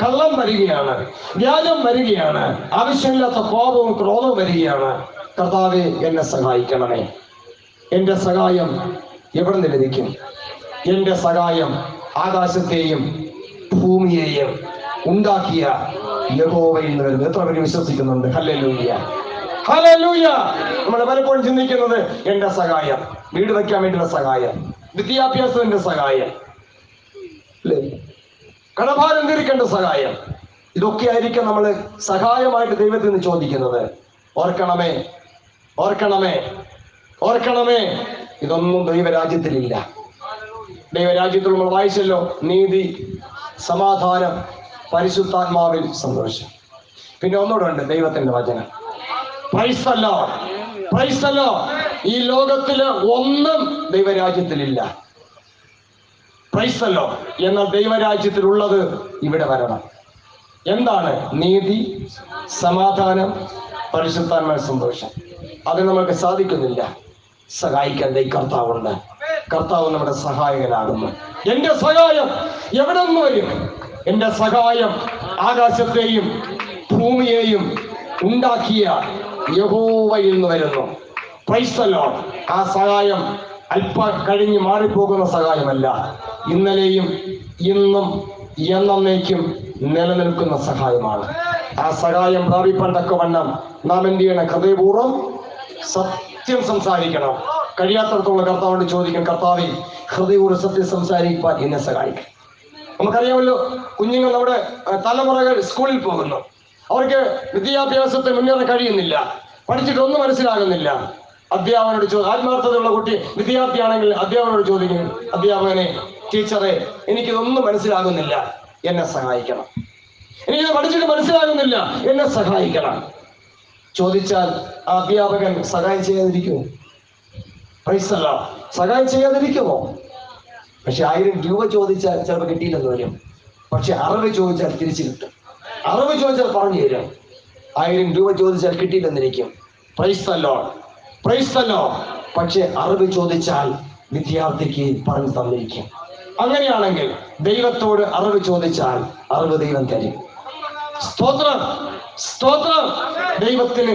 കള്ളം വരികയാണ്, വ്യാജം വരികയാണ്, ആവശ്യമില്ലാത്ത കോപവും ക്രോധവും വരികയാണ്. കർത്താവേ, എന്നെ സഹായിക്കണമേ. എന്റെ സഹായം എവിടെ നിന്ന് ലഭിക്കും? എന്റെ സഹായം ആകാശത്തെയും ഭൂമിയെയും ഉണ്ടാക്കിയ യഹോവയിൽ നിന്ന് വരുന്നത്. എത്ര പേര് വിശ്വസിക്കുന്നുണ്ട്? Hallelujah, hallelujah. നമ്മൾ പലപ്പോഴും ചിന്തിക്കുന്നത് എന്റെ സഹായം, വീട് വയ്ക്കാൻ വേണ്ടിയുള്ള സഹായം, വിദ്യാഭ്യാസത്തിന്റെ സഹായം, അല്ലേ, കടഭാരം തീർക്കേണ്ട സഹായം, ഇതൊക്കെ ആയിരിക്കും നമ്മൾ സഹായമായിട്ട് ദൈവത്തിൽ നിന്ന് ചോദിക്കുന്നത്. ഓർക്കണമേ, ഓർക്കണമേ, ഓർക്കണമേ, ഇതൊന്നും ദൈവരാജ്യത്തിലില്ല. ദൈവരാജ്യത്തിൽ നമ്മൾ വായിച്ചല്ലോ, നീതി, സമാധാനം, പരിശുദ്ധാത്മാവിൽ സന്തോഷം. പിന്നെ ഒന്നുകൂടെ ഉണ്ട്, ദൈവത്തിന്റെ വചനം. Price the lord, praise the lord. ഈ ലോകത്തില് ഒന്നും ദൈവരാജ്യത്തിലില്ല. Price the Lord. എന്നാൽ ദൈവരാജ്യത്തിലുള്ളത് ഇവിടെ വരണം. എന്താണ്? നീതി, സമാധാനം, പരിശുദ്ധാത്മാവിൽ സന്തോഷം. അത് നമുക്ക് സാധിക്കുന്നില്ല. സഹായിക്കാൻ കർത്താവുണ്ട്. കർത്താവ് നമ്മുടെ സഹായകനാകുന്നു. എന്റെ സഹായം എവിടെ നിന്ന് വരും? എന്റെ സഹായം ആകാശത്തെയും ഭൂമിയെയും ഉണ്ടാക്കിയ യഹോവയിൽ നിന്ന് വരുന്നു. Price the Lord. ആ സഹായം അല്പം കഴിഞ്ഞ് മാറിപ്പോകുന്ന സഹായമല്ല, ഇന്നലെയും ഇന്നും എന്നേക്കും നിലനിൽക്കുന്ന സഹായമാണ്. ആ സഹായം പ്രാപിപ്പാൻ തക്കവണ്ണം നാം എന്ത് ചെയ്യണം? ഹൃദയപൂർവ്വം സത്യം സംസാരിക്കണം. കഴിയാത്തടത്തോളം കർത്താവിനോട് ചോദിക്കണം, കർത്താവേ ഹൃദയപൂർവ്വം സത്യം സംസാരിക്കാൻ എന്നെ സഹായിക്കും. നമുക്കറിയാമല്ലോ, കുഞ്ഞുങ്ങൾ നമ്മുടെ തലമുറകൾ സ്കൂളിൽ പോകുന്നു, അവർക്ക് വിദ്യാഭ്യാസത്തെ മുന്നേറാൻ കഴിയുന്നില്ല, പഠിച്ചിട്ടൊന്നും മനസ്സിലാകുന്നില്ല. അധ്യാപകനോട് ആത്മാർത്ഥതയുള്ള കുട്ടി വിദ്യാർത്ഥിയാണെങ്കിൽ അധ്യാപകനോട് ചോദിക്കും, അധ്യാപകനെ, ടീച്ചറെ, എനിക്കിതൊന്നും മനസ്സിലാകുന്നില്ല, എന്നെ സഹായിക്കണം. എനിക്കിത് പഠിച്ചിട്ട് മനസ്സിലാകുന്നില്ല, എന്നെ സഹായിക്കണം. ചോദിച്ചാൽ ആ അധ്യാപകൻ സഹായം ചെയ്യാതിരിക്കുമോ? പൈസല്ല സഹായം ചെയ്യാതിരിക്കുമോ? പക്ഷെ 1000 രൂപ ചോദിച്ചാൽ ചിലപ്പോൾ കിട്ടിയില്ലെന്ന് വരും. പക്ഷെ അറിവ് ചോദിച്ചാൽ തിരിച്ചു കിട്ടും. അറിവ് ചോദിച്ചാൽ പറഞ്ഞു തരും. 1000 രൂപ ചോദിച്ചാൽ കിട്ടിയില്ലെന്നിരിക്കും. Praise the lord, praise the lord. പക്ഷെ അറിവ് ചോദിച്ചാൽ വിദ്യാർത്ഥിക്ക് പറഞ്ഞു തന്നിരിക്കും. അങ്ങനെയാണെങ്കിൽ ദൈവത്തോട് അറിവ് ചോദിച്ചാൽ അറിവ് ദൈവം തരും. സ്തോത്രം, സ്തോത്രം. ദൈവത്തിന്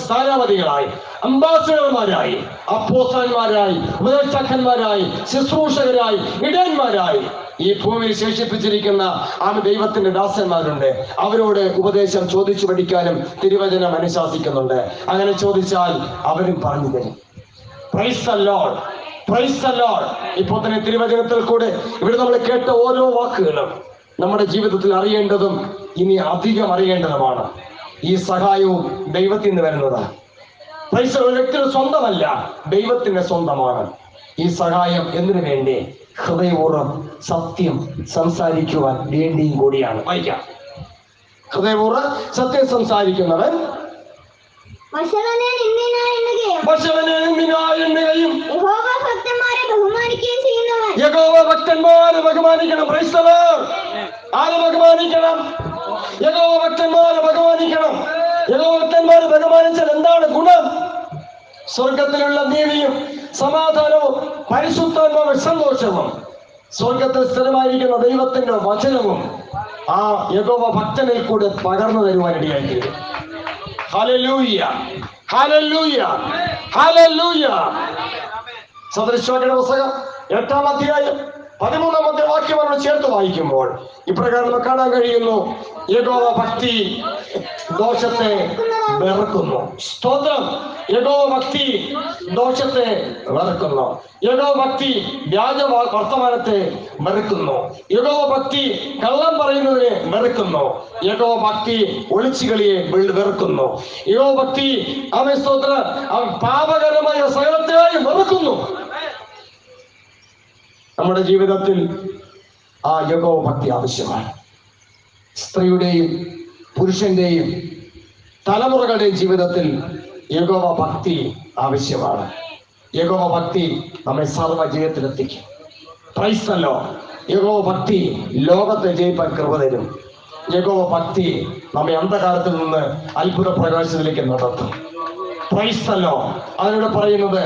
സ്ഥാനാപതികളായി, അംബാസഡർമാരായി, അപ്പോസ്തലന്മാരായി, ഉപദേഷ്ടാക്കന്മാരായി, ശുശ്രൂഷകരായി, ഇടയന്മാരായി ഈ ഭൂമിയിൽ ശേഷിപ്പിച്ചിരിക്കുന്ന ദൈവത്തിന്റെ ദാസന്മാരുണ്ട്. അവരോട് ഉപദേശം ചോദിച്ചു പഠിക്കാനും തിരുവചനം അനുശാസിക്കുന്നുണ്ട്. അങ്ങനെ ചോദിച്ചാൽ അവരും പറഞ്ഞു തരും. Price the lord, praise the Lord. ഇപ്പോൾ തന്നെ തിരുവചനത്തിൽ കൂടെ ഇവിടെ നമ്മൾ കേട്ട ഓരോ വാക്കുകളും നമ്മുടെ ജീവിതത്തിൽ അറിയേണ്ടതും ഇനി അധികം അറിയേണ്ടതുമാണ്. ഈ സഹായവും ദൈവത്തിൽ നിന്ന് വരുന്നതാണ്. പൈസ ഒരു വ്യക്തിയുടെ സ്വന്തമല്ല, ദൈവത്തിന്റെ സ്വന്തമാണ്. ഈ സഹായം എന്തിനു വേണ്ടി? ഹൃദയപൂർവ്വം സത്യം സംസാരിക്കുവാൻ വേണ്ടിയും കൂടിയാണ്. വായിക്കാം. ഹൃദയപൂർവ്വം സത്യം സംസാരിക്കുന്നവൻ വശവനെ നിന്ദിനായി എണ്ണുകയും യഹോവ ഭക്തന്മാരെ ബഹുമാനിക്കുകയും ചെയ്യുന്നവൻ. യഹോവ ഭക്തന്മാരെ ബഹുമാനിക്കണം. Price the Lord. ആരെ ബഹുമാനിക്കണം? യഹോവ ഭക്തന്മാരെ ബഹുമാനിക്കണം. യഹോവ ഭക്തന്മാരെ ബഹുമാനിച്ചാൽ എന്താണ് ഗുണം? സ്വർഗത്തിലുള്ള നീതിയും സമാധാനവും പരിശുദ്ധാത്മാവും സന്തോഷവും സ്വർഗത്തിൽ സ്ഥിരമായിരിക്കുന്ന ദൈവത്തിന്റെ വചനവും ആ യഹോവ ഭക്തനിൽ കൂടെ പകർന്നു തരുവാനിടയായിത്തീരും. Hallelujah, hallelujah, hallelujah. സദൃശവാക്യങ്ങളുടെ പുസ്തകം 8-ാം അധ്യായം 13-ാമത്തെ വാക്യം നമ്മൾ ചേർത്ത് വായിക്കുമ്പോൾ ഇപ്രകാരം നമുക്ക് കാണാൻ കഴിയുന്നു, യഹോവ ഭക്തി ദോഷത്തെ വെറുക്കുന്നു. സ്തോത്രം. യഹോവ ഭക്തി ദോഷത്തെ വെറുക്കുന്നു. യഹോവ ഭക്തി വ്യാജ വർത്തമാനത്തെ വെറുക്കുന്നു. യഹോവ ഭക്തി കള്ളം പറയുന്നതിനെ വെറുക്കുന്നു. യഹോവ ഭക്തി ഒളിച്ചുകളിയെ വെറുക്കുന്നു. യഹോവ ഭക്തി അവൻ സ്തോത്രം അവൻ പാപകരമായ സകലത്തെയും വെറുക്കുന്നു. നമ്മുടെ ജീവിതത്തിൽ ആ യഹോവ ഭക്തി ആവശ്യമാണ്. സ്ത്രീയുടെയും പുരുഷന്റെയും തലമുറകളുടെയും ജീവിതത്തിൽ യഹോവ ഭക്തി ആവശ്യമാണ്. യഹോവ ഭക്തി നമ്മെ സർവ്വ ജയത്തിലെത്തിക്കും. Price the Lord. യഹോവ ഭക്തി ലോകത്തെ ജയിപ്പാൻ കൃപ തരും. യഹോവ ഭക്തി നമ്മെ അന്ധകാരത്തിൽ നിന്ന് അത്ഭുത പ്രകാശത്തിലേക്ക് നടത്തും. Price the Lord. അതിനോട് പറയുന്നത്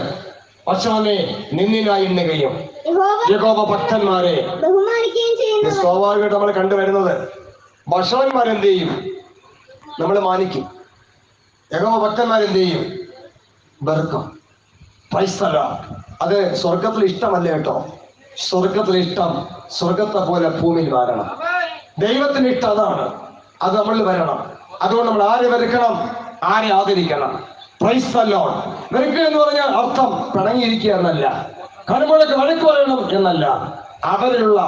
വശവനെ നിന്ദിനായി എണ്ണുകയും യഹോവ ഭക്തന്മാരെ ബഹുമാനിക്കുകയും ചെയ്യുന്നു. സ്വാഭാവികമായിട്ട് നമ്മൾ കണ്ടുവരുന്നത് വശവന്മാരെന്ത് ചെയ്യും? നമ്മൾ മാനിക്കും. യഹോവ ഭക്തന്മാരെന്ത് ചെയ്യും? വെറുക്കും. Praise the lord. അത് സ്വർഗത്തിൽ ഇഷ്ടമല്ല കേട്ടോ. സ്വർഗത്തിൽ ഇഷ്ടം സ്വർഗത്തെ പോലെ ഭൂമിയിൽ വരണം. ദൈവത്തിന് ഇഷ്ടം അതാണ്. അത് നമ്മളിൽ വരണം. അതുകൊണ്ട് നമ്മൾ ആരെ വെറുക്കണം? ആരെ ആദരിക്കണം? Price the Lord. വെറുക്കുക എന്ന് പറഞ്ഞാൽ അർത്ഥം പിണങ്ങിയിരിക്കുക എന്നല്ല, കടുമുഴക്ക് വഴക്ക് പറയണം എന്നല്ല. അവരിലുള്ള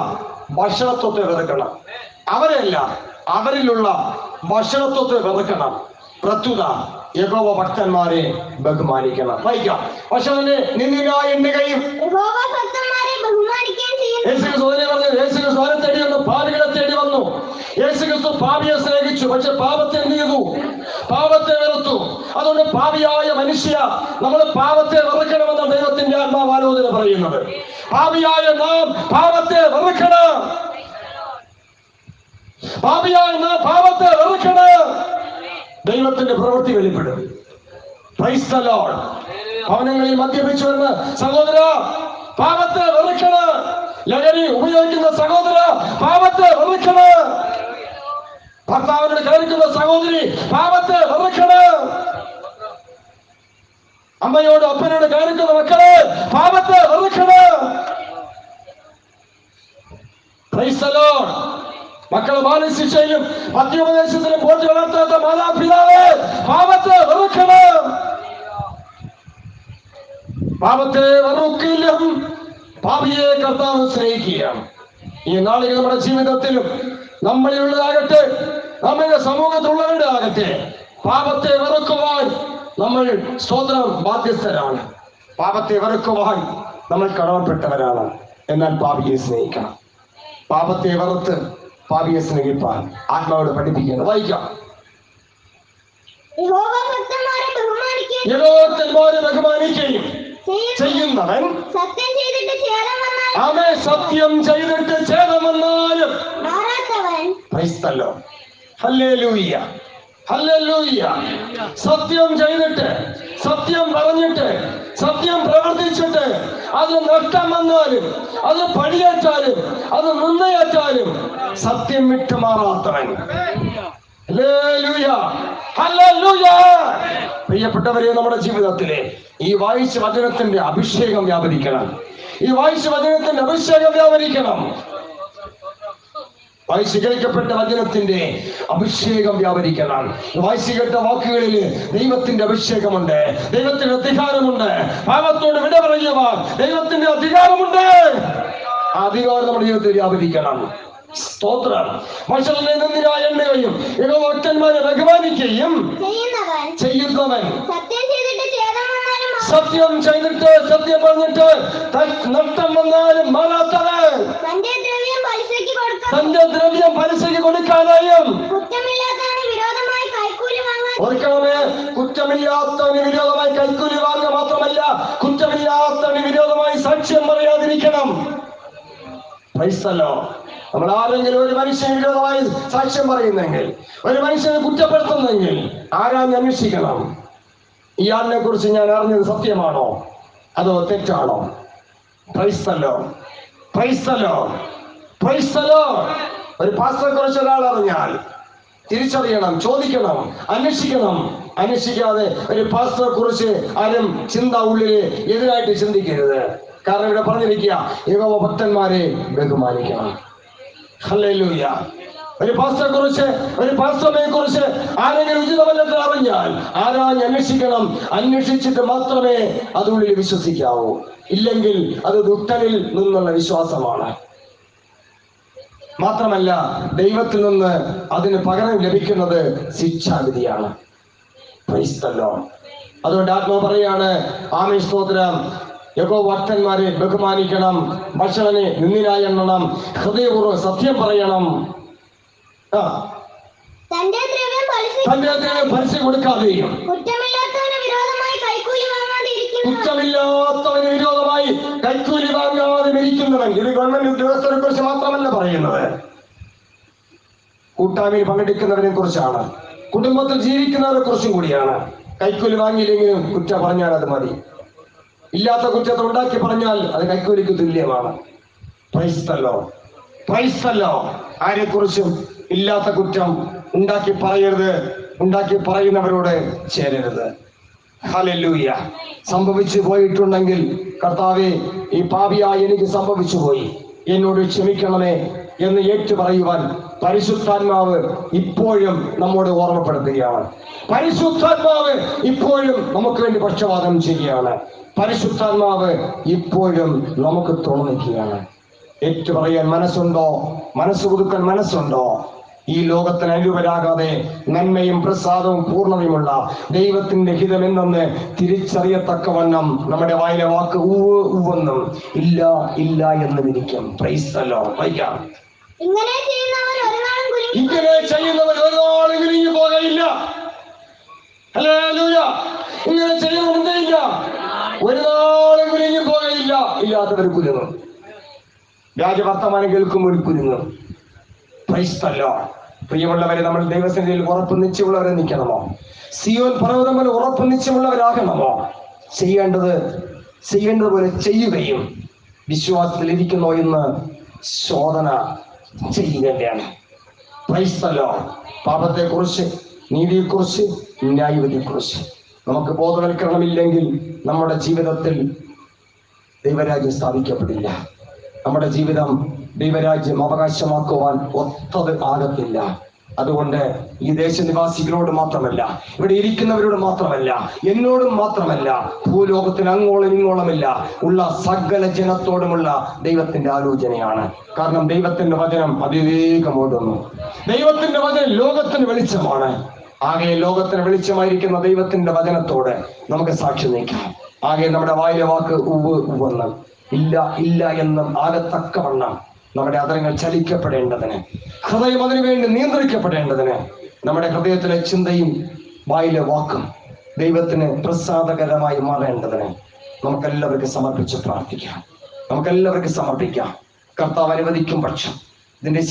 ഭക്ഷണത്വത്തെ വെറുക്കണം. അവരെയല്ല, അവരിലുള്ള ഭക്ഷണത്വത്തെ വെറുക്കണം. പ്രത്യുത യഹോവ ഭക്തന്മാരെ ബഹുമാനിക്കണം. വായിക്കാം. വശവനെ നിന്ദിനായി എണ്ണുകയും യഹോവ ഭക്തന്മാരെ ബഹുമാനിക്കുകയും ചെയ്യുന്നു. യേശുക്രിസ്തു ആരെ തേടി വന്നു? പാപികളെ തേടി വന്നു. യേശുക്രിസ്തു പാപിയെ സ്നേഹിച്ചു. പക്ഷെ പാപത്തെ എന്ത് ചെയ്തു? പാപത്തെ വെറുത്തു. അതുകൊണ്ട് പാപിയായ മനുഷ്യ, നമ്മൾ പാപത്തെ വെറുക്കണമെന്ന ദൈവത്തിന്റെ ആത്മാവാലോചന പറയുന്നത്. പാപിയായ നാം പാപത്തെ വെറുക്കണം. പാപിയായ നാം പാപത്തെ വെറുക്കണം. ദൈവത്തിന്റെ പ്രവൃത്തി വെളിപ്പെടും. Praise the lord. ഭവനങ്ങളിൽ മദ്യപിച്ചു എന്ന് സഹോദര പാപത്തെ വെറുക്കണം. ലഹരി ഉപയോഗിക്കുന്ന സഹോദര പാപത്തെ വെറുക്കണം. ഭർത്താവിനോട് കയറിക്കുന്ന സഹോദരി പാപത്തെ വെറുക്കണം. അമ്മയോട് അപ്പനോട് കയറിക്കുന്ന മക്കളെ പാപത്തെ വെറുക്കണം. Price the Lord. മക്കളെ ബാലശിക്ഷയിലും മദ്യോപദേശത്തിലും പോറ്റി വളർത്താത്ത മാതാപിതാവേ പാപത്തെ വെറുക്കണം. പാപത്തെ വെറുക്കില്ല. പാപിയെ കർത്താവ് സ്നേഹിക്കുകയാണ്. ഈ നാളുകൾ നമ്മുടെ ജീവിതത്തിലും നമ്മളിലുള്ളതാകട്ടെ നമ്മുടെ സമൂഹത്തിലുള്ളവരുടെ ആകട്ടെ പാപത്തെ വെറുക്കുവാൻ നമ്മൾ സ്തോത്രം ബാധ്യസ്ഥരാണ്. പാപത്തെ വെറുക്കുവാൻ നമ്മൾ കടമപ്പെട്ടവരാണ്. എന്നാൽ പാപിയെ സ്നേഹിക്കണം. പാപത്തെ വെറുത്ത് പാപിയെ സ്നേഹിപ്പാൻ ആത്മാവോട് പഠിപ്പിക്കണം. വായിക്കാം. യഹോവഭക്തന്മാരെ ബഹുമാനിക്കുകയും ചെയ്യുന്നവൻ സത്യം ചെയ്തിട്ട് ഛേദം വന്നാൽ അവൻ സത്യം ചെയ്തിട്ട് ഛേദം വന്നാലും മാറാത്തവൻ. Praise the lord. Hallelujah, hallelujah. സത്യം ചെയ്തിട്ട്, സത്യം പറഞ്ഞിട്ട്, സത്യം പ്രവർത്തിച്ചിട്ട് അത് നഷ്ടം വന്നാലും, അത് പഴിയേറ്റാലും, അത് നിന്നയേറ്റാലും സത്യം വിട്ടു മാറാത്തവൻ. Hallelujah, hallelujah. പ്രിയപ്പെട്ടവരെ, നമ്മുടെ ജീവിതത്തിലെ ഈ വായിച്ച വചനത്തിന്റെ അഭിഷേകം വ്യാപരിക്കണം. ഈ വായിച്ച വചനത്തിന്റെ അഭിഷേകം വ്യാപരിക്കണം. വായിച്ചു കേൾക്കപ്പെട്ട വചനത്തിന്റെ അഭിഷേകം വ്യാപരിക്കണം. വായിച്ചു കേട്ട വാക്കുകളിൽ ദൈവത്തിന്റെ അഭിഷേകമുണ്ട്, ദൈവത്തിന്റെ അധികാരമുണ്ട്. പാപത്തോട് വിട പറയുവാൻ ദൈവത്തിന്റെ അധികാരമുണ്ട്. ആ അധികാരം നമ്മുടെ ജീവിതത്തിൽ വ്യാപരിക്കണം. സ്തോത്രം. മനുഷ്യനെ നിന്ദിരായി എണ്ണുകയും യഹോവഭക്തന്മാരെ ബഹുമാനിക്കുകയും ചെയ്യുന്നവൻ സത്യം ചെയ്തിട്ട്, സത്യം പറഞ്ഞിട്ട് നഷ്ടം വന്നാലും മാറാത്തവൻ തന്റെ ദ്രവ്യം പലിശയ്ക്ക് കൊടുക്കാനായും ഓർക്കണമേ, കുറ്റമില്ലാത്തവന് വിരോധമായി കൈക്കൂലി വാങ്ങുക മാത്രമല്ല, കുറ്റമില്ലാത്തവന് വിരോധമായി സാക്ഷ്യം പറയാതിരിക്കണം. Price the Lord. നമ്മൾ ആരെങ്കിലും ഒരു മനുഷ്യന് വിരോധമായി സാക്ഷ്യം പറയുന്നെങ്കിൽ, ഒരു മനുഷ്യനെ കുറ്റപ്പെടുത്തുന്നെങ്കിൽ ആരാഞ്ഞ് അന്വേഷിക്കണം. ഇയാളിനെ കുറിച്ച് ഞാൻ അറിഞ്ഞത് സത്യമാണോ അതോ തെറ്റാണോ? Price the lord, praise the lord, praise the Lord. ഒരു പാസ്റ്ററെ കുറിച്ച് ഒരാൾ അറിഞ്ഞാൽ തിരിച്ചറിയണം, ചോദിക്കണം, അന്വേഷിക്കണം. അന്വേഷിക്കാതെ ഒരു പാസ്റ്ററെ കുറിച്ച് ആരും ചിന്ത ഉള്ളിൽ എതിരായിട്ട് ചിന്തിക്കരുത്. കാരണം ഇവിടെ പറഞ്ഞിരിക്കുക, യഹോവഭക്തന്മാരെ ബഹുമാനിക്കണം. ഹല്ലേലൂയ. ഒരു പാസ്റ്ററെ കുറിച്ച്, ഒരു പാസ്റ്ററിനെ കുറിച്ച് ആരെങ്കിലും ഉചിതമല്ലെന്ന് അറിഞ്ഞാൽ ആരാഞ്ഞ് അന്വേഷിക്കണം. അന്വേഷിച്ചിട്ട് മാത്രമേ അതുള്ളിൽ വിശ്വസിക്കാവൂ. ഇല്ലെങ്കിൽ അത് ദുഷ്ടനിൽ നിന്നുള്ള വിശ്വാസമാണ്. മാത്രമല്ല, ദൈവത്തിൽ നിന്ന് അതിന് പകരം ലഭിക്കുന്നത് ശിക്ഷാവിധിയാണ്. Price the Lord. അതുകൊണ്ട് ആത്മാവ് പറയാണ്, ആമേൻ, സ്തോത്രം. യഹോവഭക്തന്മാരെ ബഹുമാനിക്കണം, ഭക്ഷണനെ നിന്ദിനായി എണ്ണണം, ഹൃദയപൂർവ്വം സത്യം പറയണം, തന്റെ ദ്രവ്യം പലിശ കൊടുക്കാതെയും കുറ്റമില്ലാത്തവന് വിരോധമായി കൈക്കൂലി വാങ്ങാതെ ഇരിക്കുന്നവൻ. ഇത് ഗവൺമെന്റ് ഉദ്യോഗസ്ഥരെ കുറിച്ച് മാത്രമല്ല പറയുന്നത്, കൂട്ടായ്മയിൽ പങ്കെടുക്കുന്നവരെ കുറിച്ചാണ്, കുടുംബത്തിൽ ജീവിക്കുന്നവരെ കുറിച്ചും കൂടിയാണ്. കൈക്കൂലി വാങ്ങിയില്ലെങ്കിലും കുറ്റം പറഞ്ഞാൽ അത് മതി. ഇല്ലാത്ത കുറ്റത്തെ ഉണ്ടാക്കി പറഞ്ഞാൽ അത് കൈക്കൂലിക്ക് തുല്യമാണ്. Praise the lord, praise the lord. ആരെക്കുറിച്ചും ഇല്ലാത്ത കുറ്റം ഉണ്ടാക്കി പറയരുത്, ഉണ്ടാക്കി പറയുന്നവരോട് ചേരരുത്. ഹല്ലേലൂയ. സംഭവിച്ചു പോയിട്ടുണ്ടെങ്കിൽ, കർത്താവേ, ഈ പാപിയായി എനിക്ക് സംഭവിച്ചു പോയി, എന്നോട് ക്ഷമിക്കണമേ എന്ന് ഏറ്റു പറയുവാൻ പരിശുദ്ധാത്മാവ് ഇപ്പോഴും നമ്മോട് ഓർമ്മപ്പെടുത്തുകയാണ്. പരിശുദ്ധാത്മാവ് ഇപ്പോഴും നമുക്ക് വേണ്ടി പക്ഷപാതം ചെയ്യുകയാണ്. പരിശുദ്ധാത്മാവ് ഇപ്പോഴും നമുക്ക് തുണനിക്കുകയാണ്. ഏറ്റു പറയാൻ മനസ്സുണ്ടോ? മനസ്സ് പുതുക്കാൻ മനസ്സുണ്ടോ? ഈ ലോകത്തിന് അനുരൂപരാകാതെ നന്മയും പ്രസാദവും പൂർണ്ണതയുമുള്ള ദൈവത്തിന്റെ ഹിതം എന്തെന്ന് തിരിച്ചറിയത്തക്കവണ്ണം നമ്മുടെ വായിലെ വാക്ക് ഉവെന്നും ഇല്ല ഇല്ല എന്നും ഇരിക്കും. Price the Lord. വായിക്കാം. ഇങ്ങനെ ചെയ്യുന്നവൻ ഒരു നാളും കുനിഞ്ഞു പോകയില്ല. ഹല്ലേലൂയ. ഇങ്ങനെ ചെയ്യുന്നില്ല, ഒരു നാളും കുനിഞ്ഞു പോകയില്ല. ഇല്ലാത്തവർ കുലുങ്ങും. വ്യാജവർത്തമാനം കേൾക്കുമ്പോൾ കുലുങ്ങും. Price the Lord. പ്രിയമുള്ളവരെ, നമ്മൾ ദൈവസന്നിധിയിൽ ഉറപ്പ് നിശ്ചയമുള്ളവരെ നിൽക്കണമോ? സിയോൻ പർവ്വതം പോലെ ഉറപ്പ് നിശ്ചയമുള്ളവരാകണമോ? ചെയ്യേണ്ടതുപോലെ ചെയ്യുകയും വിശ്വാസത്തിൽ ഇരിക്കുന്നോ എന്ന് ശോധന ചെയ്യുകയാണ്. Praise the lord. പാപത്തെക്കുറിച്ച്, നീതിയെക്കുറിച്ച്, ന്യായവിധിയെക്കുറിച്ച് നമുക്ക് ബോധവൽക്കരണമില്ലെങ്കിൽ നമ്മുടെ ജീവിതത്തിൽ ദൈവരാജ്യം സ്ഥാപിക്കപ്പെടില്ല. നമ്മുടെ ജീവിതം ദൈവരാജ്യം അവകാശമാക്കുവാൻ ഒത്തത് ആകത്തില്ല. അതുകൊണ്ട് ഈ ദേശനിവാസികളോട് മാത്രമല്ല, ഇവിടെ ഇരിക്കുന്നവരോട് മാത്രമല്ല, എന്നോടും മാത്രമല്ല, ഭൂലോകത്തിന് അങ്ങോളം ഇങ്ങോളമില്ല ഉള്ള സകല ജനത്തോടുമുള്ള ദൈവത്തിന്റെ ആലോചനയാണ്. കാരണം ദൈവത്തിന്റെ വചനം അതിവേഗം ഓടുന്നു. ദൈവത്തിന്റെ വചനം ലോകത്തിന് വെളിച്ചമാണ്. ആകെ ലോകത്തിന് വെളിച്ചമായിരിക്കുന്ന ദൈവത്തിന്റെ വചനത്തോട് നമുക്ക് സാക്ഷി നീക്കാം. ആകെ നമ്മുടെ വായിലെ വാക്ക് ഉവ്വ് ഉവ്വെന്നും ഇല്ല ഇല്ല എന്നും ആകത്തക്കവണ്ണം നമ്മുടെ അതരങ്ങൾ ചലിക്കപ്പെടേണ്ടതിന്, ഹൃദയം അതിനു വേണ്ടി നിയന്ത്രിക്കപ്പെടേണ്ടതിന്, നമ്മുടെ ഹൃദയത്തിലെ ചിന്തയും വായിലെ വാക്കും ദൈവത്തിന് പ്രസാദകരമായി മാറേണ്ടതിന് നമുക്കെല്ലാവർക്കും സമർപ്പിച്ച് പ്രാർത്ഥിക്കാം. നമുക്കെല്ലാവർക്കും സമർപ്പിക്കാം. കർത്താവ് അനുവദിക്കും പക്ഷം ഇതിന്റെ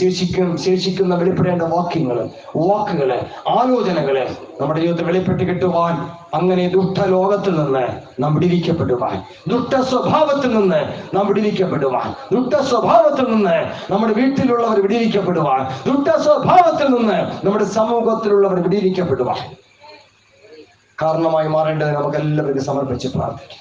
ശേഷിക്കുന്ന വെളിപ്പെടേണ്ട വാക്കുകള്, ആലോചനകള് നമ്മുടെ ജീവിതത്തിൽ വെളിപ്പെട്ട് കിട്ടുവാൻ, അങ്ങനെ ദുഷ്ടലോകത്തിൽ നിന്ന് നാം വിടിവിക്കപ്പെടുവാൻ, ദുഷ്ട സ്വഭാവത്തിൽ നിന്ന് നാം വിടിവിക്കപ്പെടുവാൻ, ദുഷ്ട സ്വഭാവത്തിൽ നിന്ന് നമ്മുടെ വീട്ടിലുള്ളവർ വിടിവിക്കപ്പെടുവാൻ, ദുഷ്ട സ്വഭാവത്തിൽ നിന്ന് നമ്മുടെ സമൂഹത്തിലുള്ളവർ വിടിവിക്കപ്പെടുവാൻ കാരണമായി മാറേണ്ടത് നമുക്ക് എല്ലാവർക്കും സമർപ്പിച്ച് പ്രാർത്ഥിക്കാം.